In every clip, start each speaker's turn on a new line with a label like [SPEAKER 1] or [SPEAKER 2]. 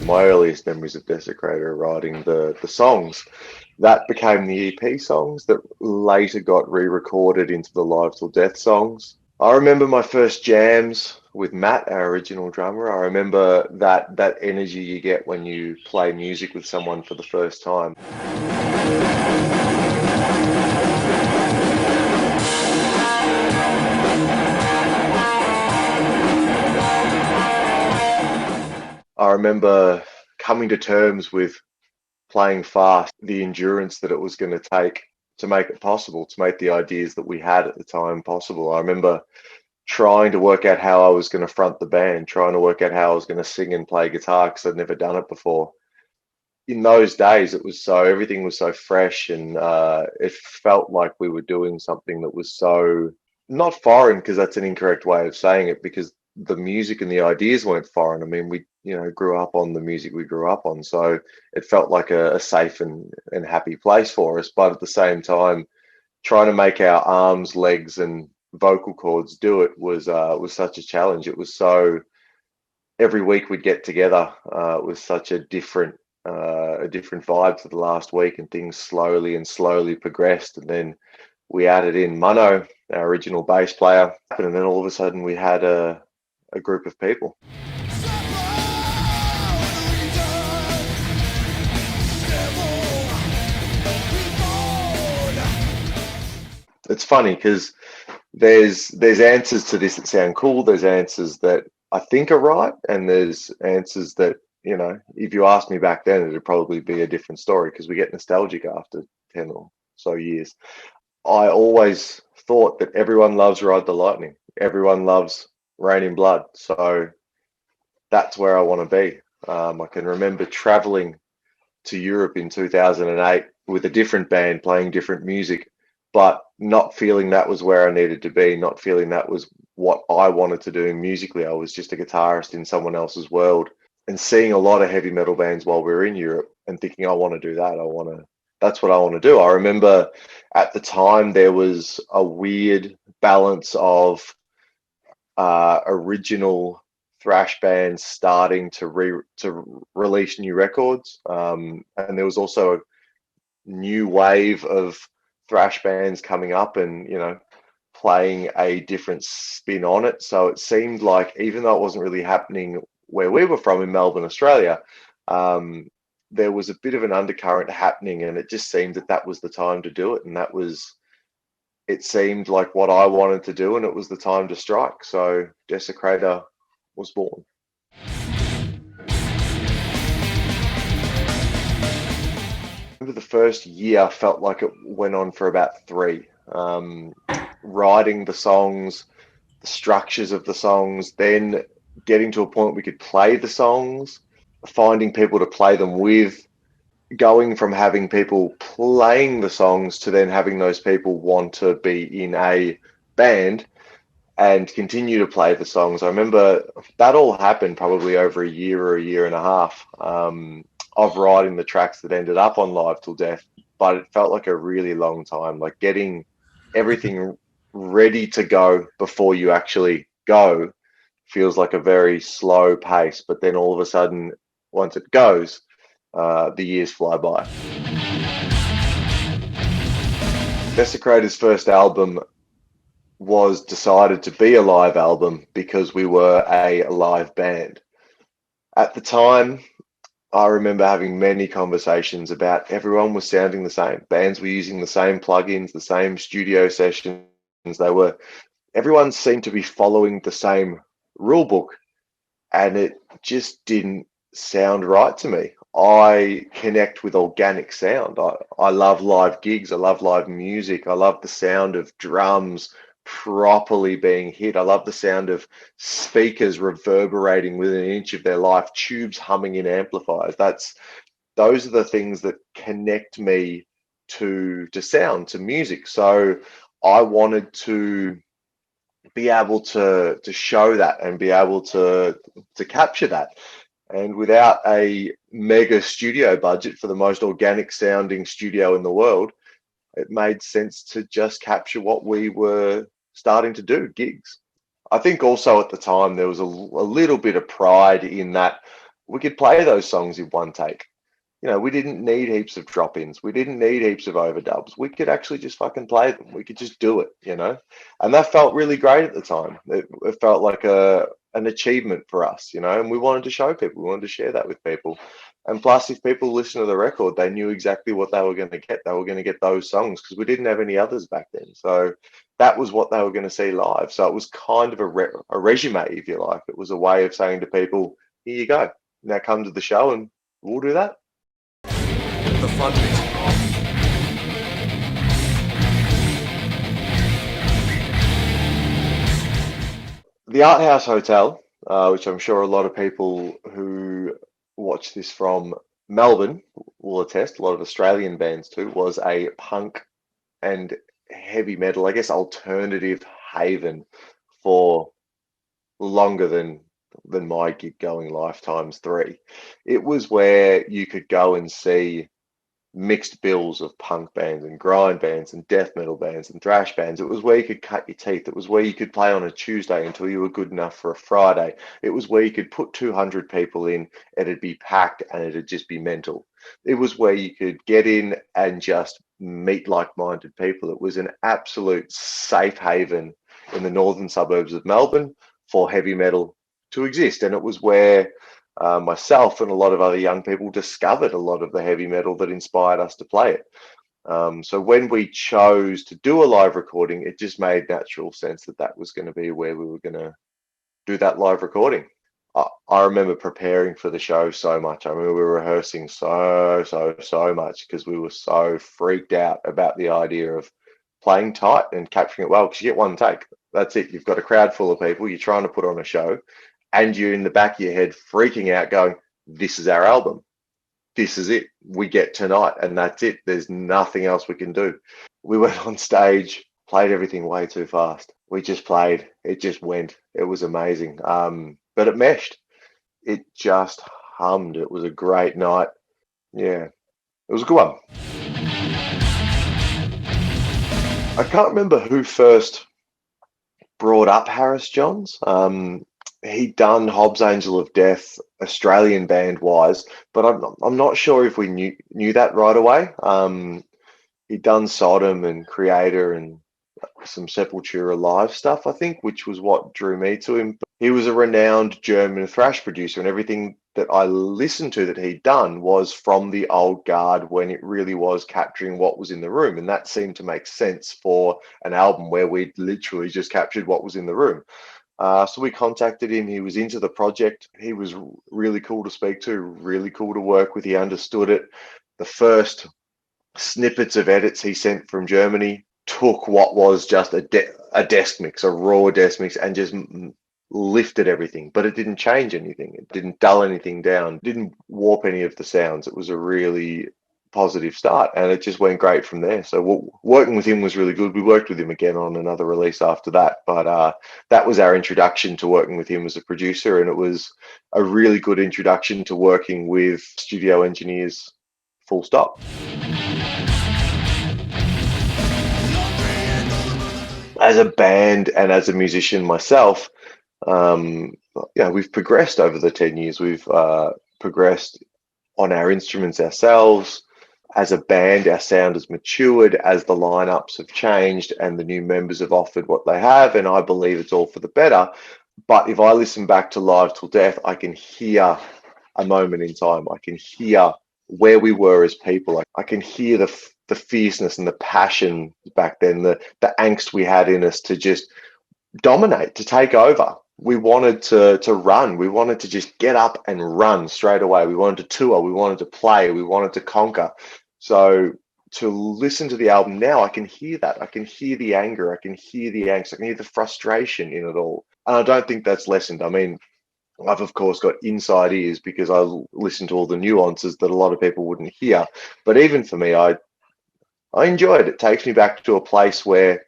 [SPEAKER 1] My earliest memories of Desecrator are writing the songs. That became the EP songs that later got re-recorded into the Live Till Death songs. I remember my first jams with Matt, our original drummer. I remember that energy you get when you play music with someone for the first time. I remember coming to terms with playing fast, the endurance that it was going to take to make it possible, to make the ideas that we had at the time possible. I remember trying to work out how I was going to front the band, trying to work out how I was going to sing and play guitar because I'd never done it before. In those days, everything was so fresh, and it felt like we were doing something that was so not foreign, because that's an incorrect way of saying it, because the music and the ideas weren't foreign. I mean, we grew up on the music we grew up on, so it felt like a safe and happy place for us. But at the same time, trying to make our arms, legs, and vocal cords do it was such a challenge. It was so every week we'd get together. It was such a different vibe to the last week, and things slowly and slowly progressed. And then we added in Mano, our original bass player, and then all of a sudden we had a group of people. It's funny because there's answers to this that sound cool. There's answers that I think are right, and there's answers that, if you asked me back then, it'd probably be a different story, because we get nostalgic after 10 or so years. I always thought that everyone loves Ride the Lightning. Everyone loves Rain in Blood. So that's where I want to be. I can remember traveling to Europe in 2008 with a different band playing different music, but not feeling that was where I needed to be, not feeling that was what I wanted to do musically. I was just a guitarist in someone else's world, and seeing a lot of heavy metal bands while we were in Europe and thinking, I want to do that. That's what I want to do. I remember at the time there was a weird balance of original thrash bands starting to release new records, and there was also a new wave of thrash bands coming up and playing a different spin on it. So it seemed like, even though it wasn't really happening where we were from in Melbourne, Australia, there was a bit of an undercurrent happening, and it just seemed that was the time to do it, and it seemed like what I wanted to do, and it was the time to strike. So Desecrator was born. Remember the first year felt like it went on for about 3. Writing the songs, the structures of the songs, then getting to a point we could play the songs, finding people to play them with, going from having people playing the songs to then having those people want to be in a band and continue to play the songs. I remember that all happened probably over a year or a year and a half of writing the tracks that ended up on Live Till Death, but it felt like a really long time, like getting everything ready to go before you actually go feels like a very slow pace, but then all of a sudden, once it goes, the years fly by. Desecrator's first album was decided to be a live album because we were a live band. At the time, I remember having many conversations about everyone was sounding the same. Bands were using the same plugins, the same studio sessions. Everyone seemed to be following the same rule book, and it just didn't sound right to me. I connect with organic sound. I love live gigs. I love live music. I love the sound of drums properly being hit. I love the sound of speakers reverberating within an inch of their life, tubes humming in amplifiers. Those are the things that connect me to sound, to music. So I wanted to be able to show that and be able to capture that. And without a mega studio budget for the most organic sounding studio in the world, it made sense to just capture what we were starting to do, gigs. I think also at the time there was a little bit of pride in that we could play those songs in one take. You know, we didn't need heaps of drop-ins. We didn't need heaps of overdubs. We could actually just fucking play them. We could just do it, you know? And that felt really great at the time. It felt like an achievement for us, you know, and we wanted to show people, we wanted to share that with people. And plus, if people listen to the record, they knew exactly what they were going to get. They were going to get those songs because we didn't have any others back then. So that was what they were going to see live. So it was kind of a resume, if you like. It was a way of saying to people, here you go. Now come to the show and we'll do that.
[SPEAKER 2] The fun bit.
[SPEAKER 1] The Art House Hotel, which I'm sure a lot of people who watch this from Melbourne will attest, a lot of Australian bands too, was a punk and heavy metal, I guess, alternative haven for longer than my gig going lifetimes 3. It was where you could go and see mixed bills of punk bands and grind bands and death metal bands and thrash bands. It was where you could cut your teeth. It was where you could play on a Tuesday until you were good enough for a Friday. It was where you could put 200 people in, it'd be packed and it'd just be mental. It was where you could get in and just meet like-minded people. It was an absolute safe haven in the northern suburbs of Melbourne for heavy metal to exist. And it was where myself and a lot of other young people discovered a lot of the heavy metal that inspired us to play it. So when we chose to do a live recording, it just made natural sense that that was going to be where we were going to do that live recording. I remember preparing for the show so much. I remember we were rehearsing so much because we were so freaked out about the idea of playing tight and capturing it well, because you get one take. That's it. You've got a crowd full of people. You're trying to put on a show, and you're in the back of your head freaking out going, this is our album. This is it. We get tonight, and that's it. There's nothing else we can do. We went on stage, played everything way too fast. We just played. It just went. It was amazing. But it meshed. It just hummed. It was a great night. Yeah, it was a good one. I can't remember who first brought up Harris Johns. He'd done Hobbs Angel of Death Australian band wise, but I'm not sure if we knew that right away. He'd done Sodom and Creator and some Sepultura live stuff, I think, which was what drew me to him. But he was a renowned German thrash producer, and everything that I listened to that he'd done was from the old guard when it really was capturing what was in the room. And that seemed to make sense for an album where we'd literally just captured what was in the room. So we contacted him. He was into the project. He was really cool to speak to, really cool to work with. He understood it. The first snippets of edits he sent from Germany took what was just a desk mix, a raw desk mix, and just lifted everything. But it didn't change anything. It didn't dull anything down. It didn't warp any of the sounds. It was a really positive start, and it just went great from there. So working with him was really good. We worked with him again on another release after that, but that was our introduction to working with him as a producer, and it was a really good introduction to working with studio engineers, full stop. As a band and as a musician myself, we've progressed over the 10 years. We've progressed on our instruments ourselves. As a band, our sound has matured as the lineups have changed and the new members have offered what they have, and I believe it's all for the better. But if I listen back to Live Till Death, I can hear a moment in time. I can hear where we were as people. I can hear the fierceness and the passion back then, the angst we had in us to just dominate, to take over. We wanted to run. We wanted to just get up and run straight away. We wanted to tour. We wanted to play. We wanted to conquer. So to listen to the album now, I can hear that. I can hear the anger. I can hear the angst. I can hear the frustration in it all. And I don't think that's lessened. I mean, I've, of course, got inside ears because I listen to all the nuances that a lot of people wouldn't hear. But even for me, I enjoy it. It takes me back to a place where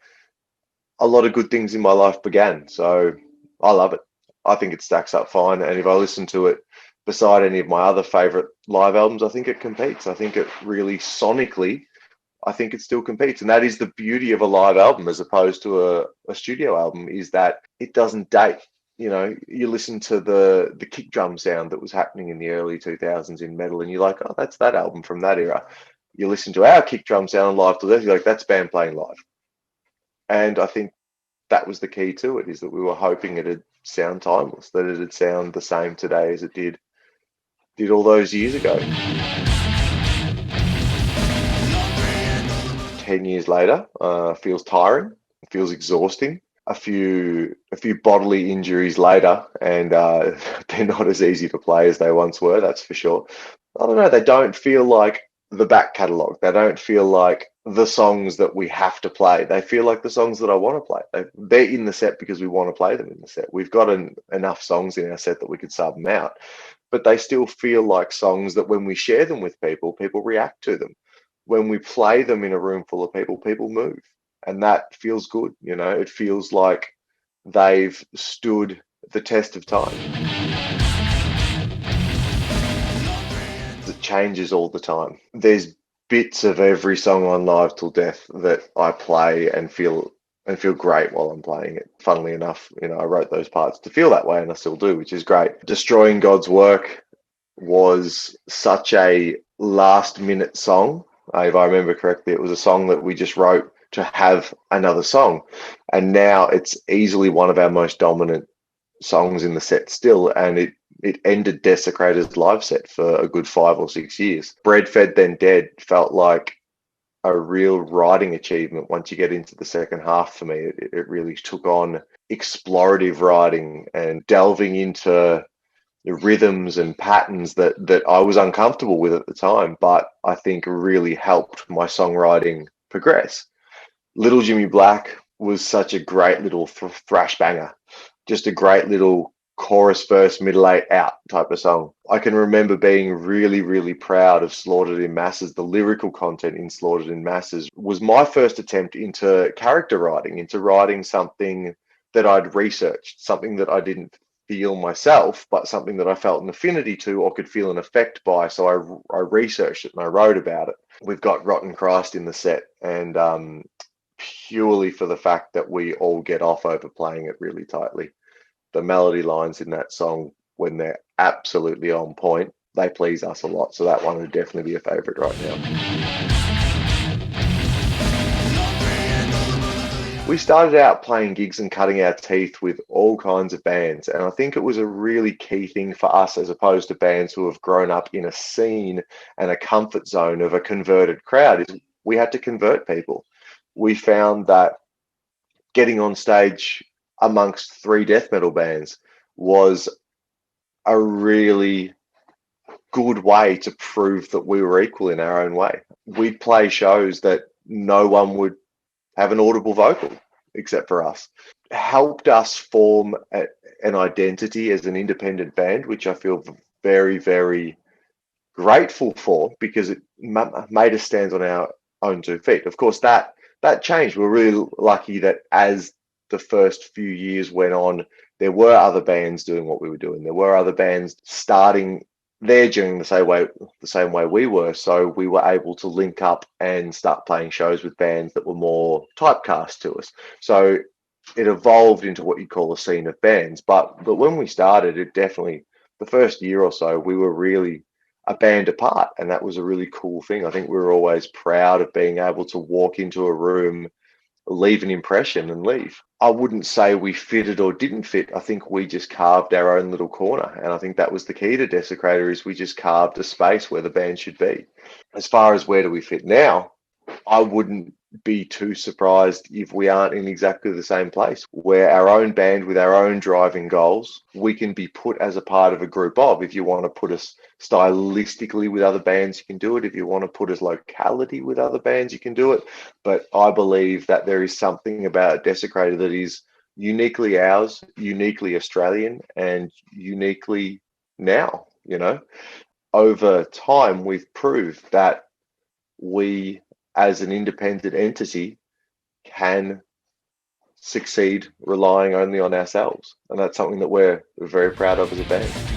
[SPEAKER 1] a lot of good things in my life began. So I love it. I think it stacks up fine. And if I listen to it beside any of my other favorite live albums, I think it competes. I think it really sonically, I think it still competes. And that is the beauty of a live album as opposed to a studio album, is that it doesn't date. you know, you listen to the kick drum sound that was happening in the early 2000s in metal, and you're like, oh, that's that album from that era. You listen to our kick drum sound live to this, you're like, that's band playing live. And I think that was the key to it, is that we were hoping it'd sound timeless, that it'd sound the same today as it did all those years ago. 10 years later, feels tiring, feels exhausting. A few bodily injuries later, and they're not as easy to play as they once were, that's for sure. I don't know, they don't feel like the back catalogue. They don't feel like the songs that we have to play. They feel like the songs that I want to play. They're in the set because we want to play them in the set. We've got enough songs in our set that we could sub them out, but they still feel like songs that when we share them with people, people react to them. When we play them in a room full of people, people move. And that feels good. You know, it feels like they've stood the test of time. It changes all the time. There's bits of every song on Live Till Death that I play and feel great while I'm playing it. Funnily enough, you know, I wrote those parts to feel that way, and I still do, which is great. Destroying God's Work was such a last minute song. If I remember correctly, it was a song that we just wrote to have another song, and now it's easily one of our most dominant songs in the set still, and it ended Desecrator's live set for a good 5 or 6 years. Bread Fed Then Dead felt like a real writing achievement. Once you get into the second half, for me, it really took on explorative writing and delving into the rhythms and patterns that I was uncomfortable with at the time, but I think really helped my songwriting progress. Little Jimmy Black was such a great little thrash banger, just a great little chorus, verse, middle eight out type of song. I can remember being really, really proud of Slaughtered in Masses. The lyrical content in Slaughtered in Masses was my first attempt into character writing, into writing something that I'd researched, something that I didn't feel myself, but something that I felt an affinity to or could feel an effect by. So I researched it and I wrote about it. We've got Rotten Christ in the set, and purely for the fact that we all get off over playing it really tightly. The melody lines in that song, when they're absolutely on point, they please us a lot. So that one would definitely be a favorite right now. We started out playing gigs and cutting our teeth with all kinds of bands, and I think it was a really key thing for us, as opposed to bands who have grown up in a scene and a comfort zone of a converted crowd, is we had to convert people. We found that getting on stage amongst 3 death metal bands was a really good way to prove that we were equal in our own way. We'd play shows that no one would have an audible vocal except for us. It helped us form an identity as an independent band, which I feel very, very grateful for, because it made us stand on our own 2 feet. Of course, that changed. We're really lucky that as the first few years went on, there were other bands doing what we were doing. There were other bands starting their journey the same way we were. So we were able to link up and start playing shows with bands that were more typecast to us. So it evolved into what you call a scene of bands. But when we started, it definitely, the first year or so, we were really a band apart, and that was a really cool thing. I think we were always proud of being able to walk into a room, leave an impression, and leave. I wouldn't say we fitted or didn't fit. I think we just carved our own little corner, and I think that was the key to Desecrator, is we just carved a space where the band should be. As far as where do we fit now, I wouldn't be too surprised if we aren't in exactly the same place. We're our own band with our own driving goals. We can be put as a part of a group of. If you want to put us stylistically with other bands, you can do it. If you want to put us locality with other bands, you can do it. But I believe that there is something about Desecrator that is uniquely ours, uniquely Australian, and uniquely now. You know, over time, we've proved that we, as an independent entity, can succeed relying only on ourselves. And that's something that we're very proud of as a band.